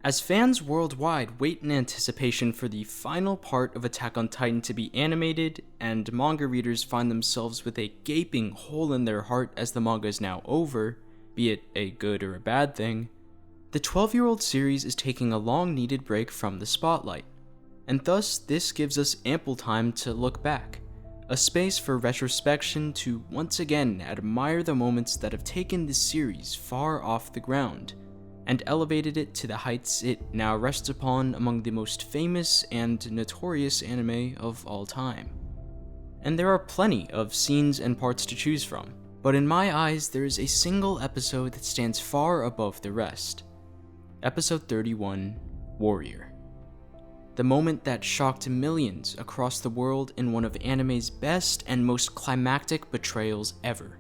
As fans worldwide wait in anticipation for the final part of Attack on Titan to be animated, and manga readers find themselves with a gaping hole in their heart as the manga is now over, be it a good or a bad thing, the 12-year-old series is taking a long-needed break from the spotlight, and thus this gives us ample time to look back, a space for retrospection to once again admire the moments that have taken this series far off the ground, and elevated it to the heights it now rests upon among the most famous and notorious anime of all time. And there are plenty of scenes and parts to choose from, but in my eyes there is a single episode that stands far above the rest. Episode 31, Warrior. The moment that shocked millions across the world in one of anime's best and most climactic betrayals ever.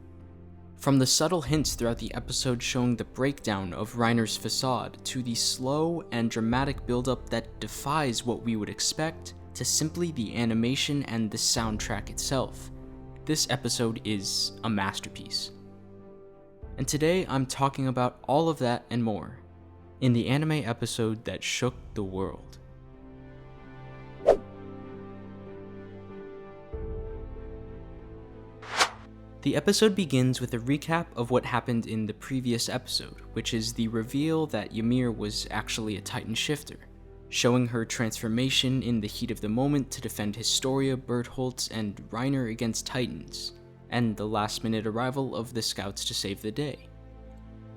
From the subtle hints throughout the episode showing the breakdown of Reiner's facade, to the slow and dramatic buildup that defies what we would expect, to simply the animation and the soundtrack itself, this episode is a masterpiece. And today I'm talking about all of that and more, in the anime episode that shook the world. The episode begins with a recap of what happened in the previous episode, which is the reveal that Ymir was actually a Titan shifter, showing her transformation in the heat of the moment to defend Historia, Bertholdt, and Reiner against Titans, and the last-minute arrival of the scouts to save the day.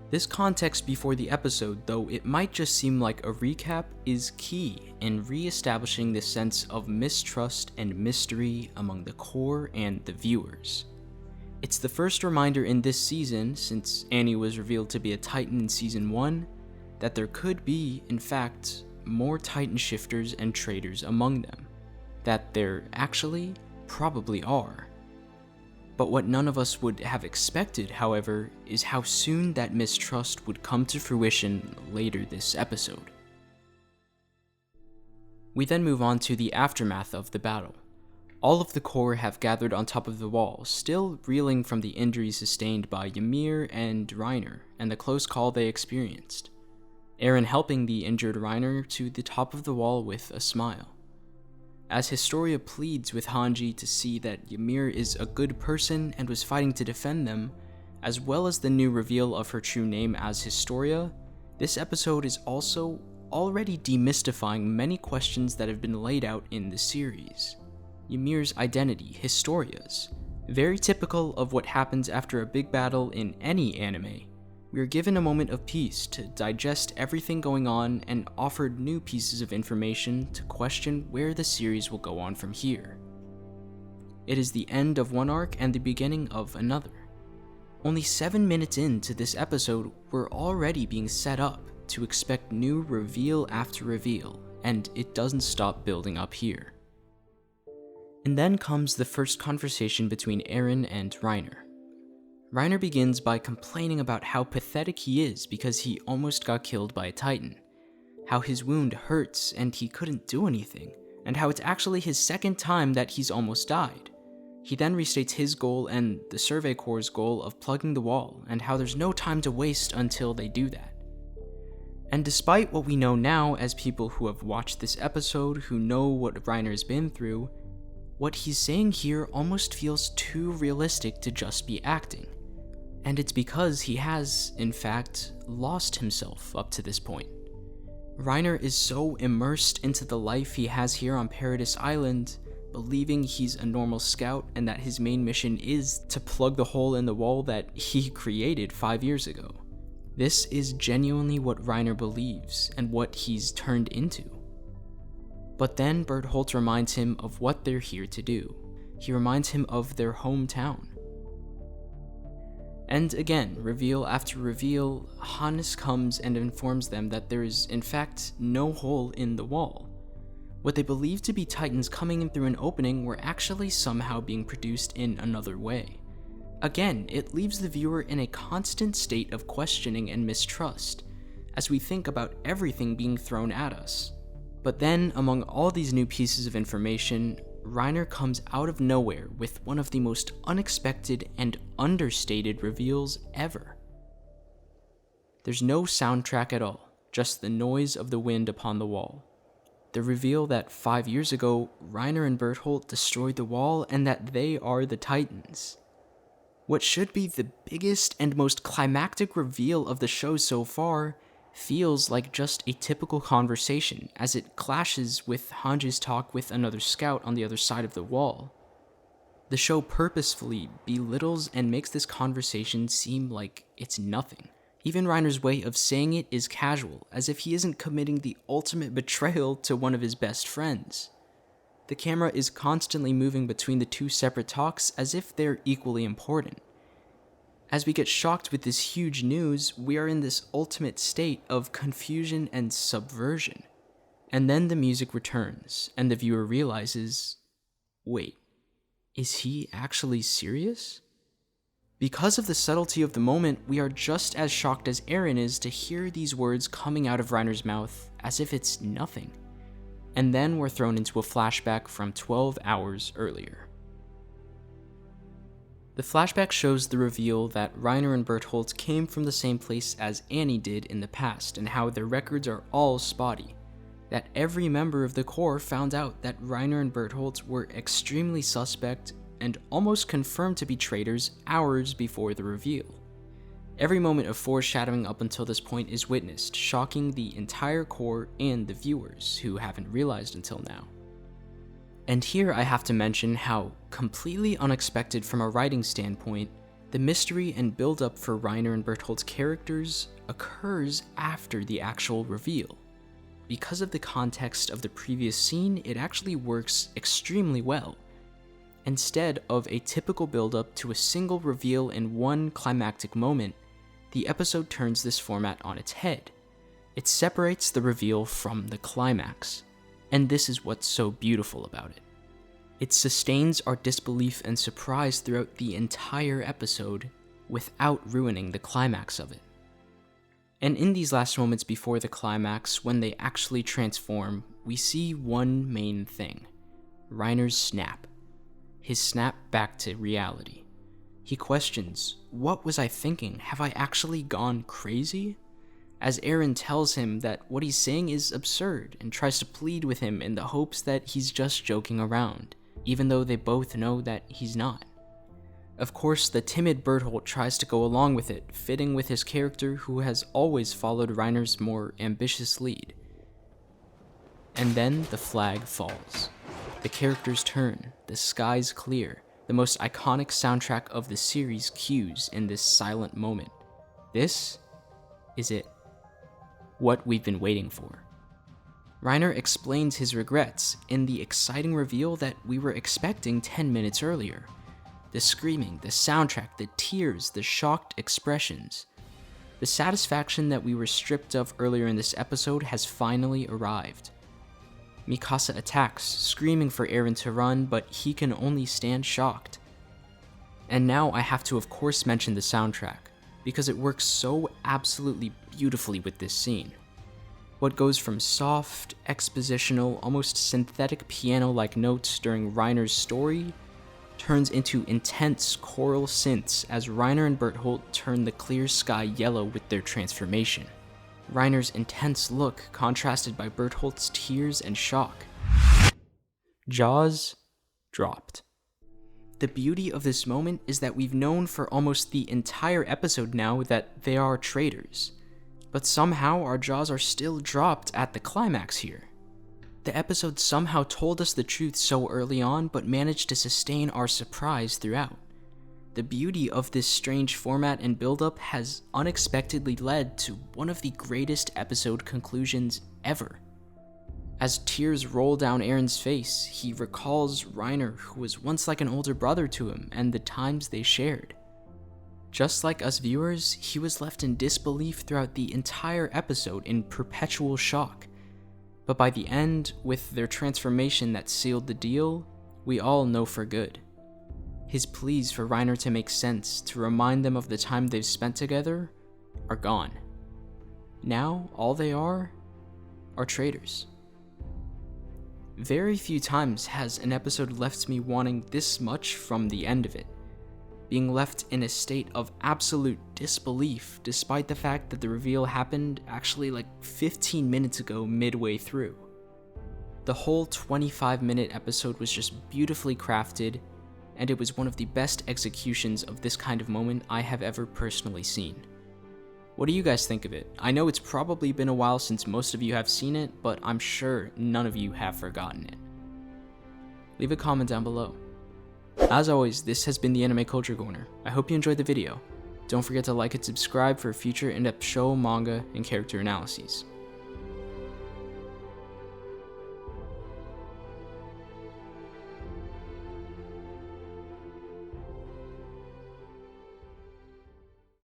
This context before the episode, though it might just seem like a recap, is key in re-establishing the sense of mistrust and mystery among the core and the viewers. It's the first reminder in this season, since Annie was revealed to be a Titan in Season 1, that there could be, in fact, more Titan shifters and traders among them. That there actually probably are. But what none of us would have expected, however, is how soon that mistrust would come to fruition later this episode. We then move on to the aftermath of the battle. All of the core have gathered on top of the wall, still reeling from the injuries sustained by Ymir and Reiner, and the close call they experienced. Eren helping the injured Reiner to the top of the wall with a smile. As Historia pleads with Hanji to see that Ymir is a good person and was fighting to defend them, as well as the new reveal of her true name as Historia, this episode is also already demystifying many questions that have been laid out in the series. Ymir's identity, Historia's, very typical of what happens after a big battle in any anime. We are given a moment of peace to digest everything going on and offered new pieces of information to question where the series will go on from here. It is the end of one arc and the beginning of another. Only 7 minutes into this episode, we're already being set up to expect new reveal after reveal, and it doesn't stop building up here. And then comes the first conversation between Eren and Reiner. Reiner begins by complaining about how pathetic he is because he almost got killed by a Titan, how his wound hurts and he couldn't do anything, and how it's actually his second time that he's almost died. He then restates his goal and the Survey Corps' goal of plugging the wall, and how there's no time to waste until they do that. And despite what we know now as people who have watched this episode, who know what Reiner's been through, what he's saying here almost feels too realistic to just be acting. And it's because he has, in fact, lost himself up to this point. Reiner is so immersed into the life he has here on Paradise Island, believing he's a normal scout and that his main mission is to plug the hole in the wall that he created 5 years ago. This is genuinely what Reiner believes and what he's turned into. But then Bertholdt reminds him of what they're here to do. He reminds him of their hometown. And again, reveal after reveal, Hannes comes and informs them that there is, in fact, no hole in the wall. What they believed to be Titans coming in through an opening were actually somehow being produced in another way. Again, it leaves the viewer in a constant state of questioning and mistrust, as we think about everything being thrown at us. But then, among all these new pieces of information, Reiner comes out of nowhere with one of the most unexpected and understated reveals ever. There's no soundtrack at all, just the noise of the wind upon the wall. The reveal that 5 years ago, Reiner and Bertholdt destroyed the wall and that they are the Titans. What should be the biggest and most climactic reveal of the show so far feels like just a typical conversation as it clashes with Hanji's talk with another scout on the other side of the wall. The show purposefully belittles and makes this conversation seem like it's nothing. Even Reiner's way of saying it is casual, as if he isn't committing the ultimate betrayal to one of his best friends. The camera is constantly moving between the two separate talks as if they're equally important. As we get shocked with this huge news, we are in this ultimate state of confusion and subversion. And then the music returns, and the viewer realizes, wait, is he actually serious? Because of the subtlety of the moment, we are just as shocked as Eren is to hear these words coming out of Reiner's mouth as if it's nothing. And then we're thrown into a flashback from 12 hours earlier. The flashback shows the reveal that Reiner and Bertholdt came from the same place as Annie did in the past, and how their records are all spotty. That every member of the Corps found out that Reiner and Bertholdt were extremely suspect and almost confirmed to be traitors hours before the reveal. Every moment of foreshadowing up until this point is witnessed, shocking the entire Corps and the viewers, who haven't realized until now. And here I have to mention how, completely unexpected from a writing standpoint, the mystery and build-up for Reiner and Bertholdt's characters occurs after the actual reveal. Because of the context of the previous scene, it actually works extremely well. Instead of a typical build-up to a single reveal in one climactic moment, the episode turns this format on its head. It separates the reveal from the climax, and this is what's so beautiful about it. It sustains our disbelief and surprise throughout the entire episode without ruining the climax of it. And in these last moments before the climax, when they actually transform, we see one main thing: Reiner's snap. His snap back to reality. He questions, what was I thinking? Have I actually gone crazy? As Eren tells him that what he's saying is absurd and tries to plead with him in the hopes that he's just joking around, even though they both know that he's not. Of course, the timid Bertholdt tries to go along with it, fitting with his character who has always followed Reiner's more ambitious lead. And then the flag falls. The characters turn, the skies clear, the most iconic soundtrack of the series cues in this silent moment. This is it. What we've been waiting for. Reiner explains his regrets in the exciting reveal that we were expecting 10 minutes earlier. The screaming, the soundtrack, the tears, the shocked expressions. The satisfaction that we were stripped of earlier in this episode has finally arrived. Mikasa attacks, screaming for Eren to run, but he can only stand shocked. And now I have to of course mention the soundtrack, because it works so absolutely beautifully with this scene. What goes from soft, expositional, almost synthetic piano-like notes during Reiner's story turns into intense choral synths as Reiner and Bertholdt turn the clear sky yellow with their transformation. Reiner's intense look contrasted by Bertholdt's tears and shock. Jaws dropped. The beauty of this moment is that we've known for almost the entire episode now that they are traitors, but somehow our jaws are still dropped at the climax here. The episode somehow told us the truth so early on, but managed to sustain our surprise throughout. The beauty of this strange format and build-up has unexpectedly led to one of the greatest episode conclusions ever. As tears roll down Eren's face, he recalls Reiner, who was once like an older brother to him, and the times they shared. Just like us viewers, he was left in disbelief throughout the entire episode in perpetual shock. But by the end, with their transformation that sealed the deal, we all know for good. His pleas for Reiner to make sense, to remind them of the time they've spent together, are gone. Now, all they are traitors. Very few times has an episode left me wanting this much from the end of it. being left in a state of absolute disbelief despite the fact that the reveal happened actually like 15 minutes ago midway through. The whole 25-minute episode was just beautifully crafted, and it was one of the best executions of this kind of moment I have ever personally seen. What do you guys think of it? I know it's probably been a while since most of you have seen it, but I'm sure none of you have forgotten it. Leave a comment down below. As always, this has been the Anime Culture Corner. I hope you enjoyed the video. Don't forget to like and subscribe for future in-depth show, manga, and character analyses.